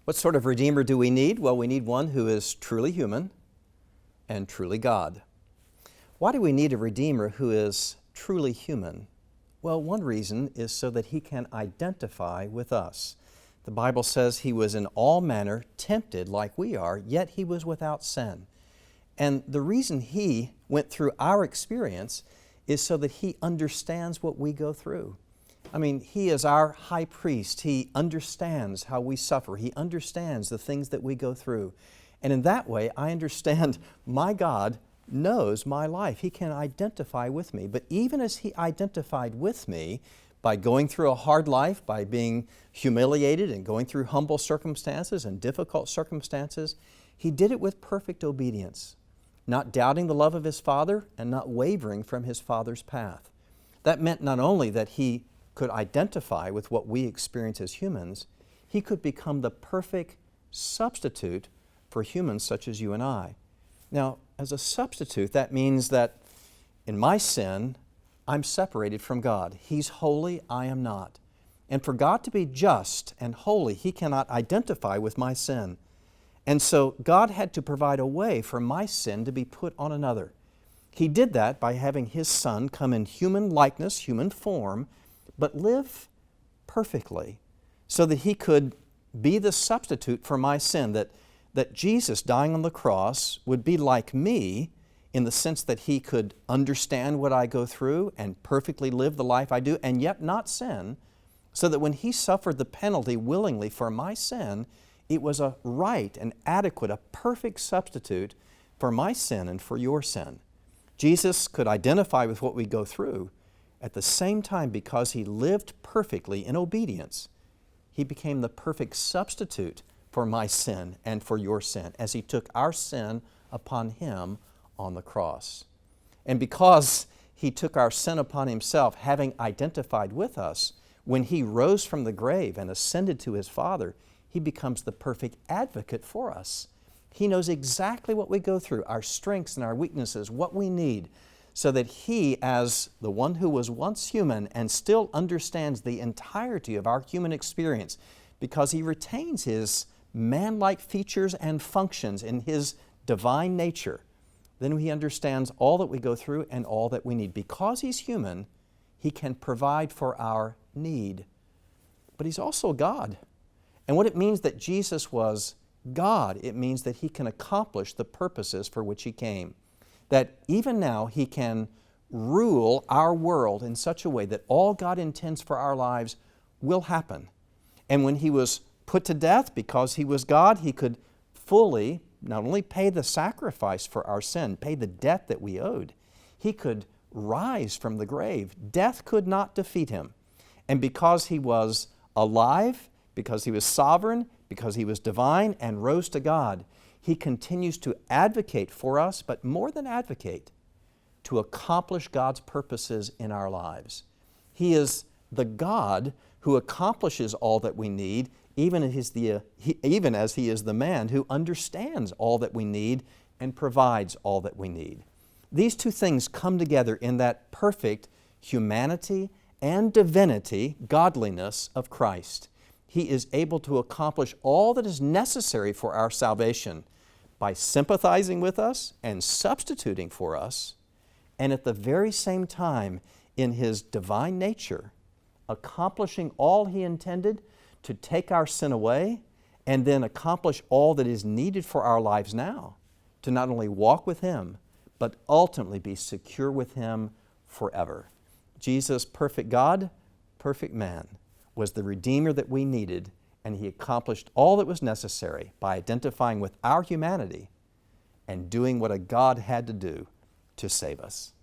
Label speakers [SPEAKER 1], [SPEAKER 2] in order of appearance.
[SPEAKER 1] What sort of Redeemer do we need? Well, we need one who is truly human and truly God. Why do we need a Redeemer who is truly human? Well, one reason is so that He can identify with us. The Bible says He was in all manner tempted like we are, yet He was without sin. And the reason He went through our experience is so that He understands what we go through. I mean, He is our high priest. He understands how we suffer. He understands the things that we go through. And in that way, I understand my God knows my life. He can identify with me. But even as He identified with me by going through a hard life, by being humiliated and going through humble circumstances and difficult circumstances, He did it with perfect obedience, not doubting the love of His Father and not wavering from His Father's path. That meant not only that He could identify with what we experience as humans, He could become the perfect substitute for humans such as you and I. Now, as a substitute, that means that in my sin, I'm separated from God. He's holy, I am not. And for God to be just and holy, He cannot identify with my sin. And so God had to provide a way for my sin to be put on another. He did that by having His Son come in human likeness, human form, but live perfectly so that He could be the substitute for my sin, that Jesus dying on the cross would be like me in the sense that He could understand what I go through and perfectly live the life I do and yet not sin, so that when He suffered the penalty willingly for my sin, it was a right and adequate, a perfect substitute for my sin and for your sin. Jesus could identify with what we go through. At the same time, because He lived perfectly in obedience, He became the perfect substitute for my sin and for your sin as He took our sin upon Him on the cross. And because He took our sin upon Himself, having identified with us, when He rose from the grave and ascended to His Father, He becomes the perfect advocate for us. He knows exactly what we go through, our strengths and our weaknesses, what we need, so that He, as the one who was once human and still understands the entirety of our human experience, because He retains His man-like features and functions in His divine nature, then He understands all that we go through and all that we need. Because He's human, He can provide for our need. But He's also God. And what it means that Jesus was God, it means that He can accomplish the purposes for which He came. That even now He can rule our world in such a way that all God intends for our lives will happen. And when He was put to death, because He was God, He could fully not only pay the sacrifice for our sin, pay the debt that we owed, He could rise from the grave. Death could not defeat Him. And because He was alive, because He was sovereign, because He was divine and rose to God, He continues to advocate for us, but more than advocate, to accomplish God's purposes in our lives. He is the God who accomplishes all that we need, even as He is the man who understands all that we need and provides all that we need. These two things come together in that perfect humanity and divinity, godliness of Christ. He is able to accomplish all that is necessary for our salvation by sympathizing with us and substituting for us, and at the very same time, in His divine nature, accomplishing all He intended to take our sin away and then accomplish all that is needed for our lives now, to not only walk with Him, but ultimately be secure with Him forever. Jesus, perfect God, perfect man, was the Redeemer that we needed, and He accomplished all that was necessary by identifying with our humanity and doing what a God had to do to save us.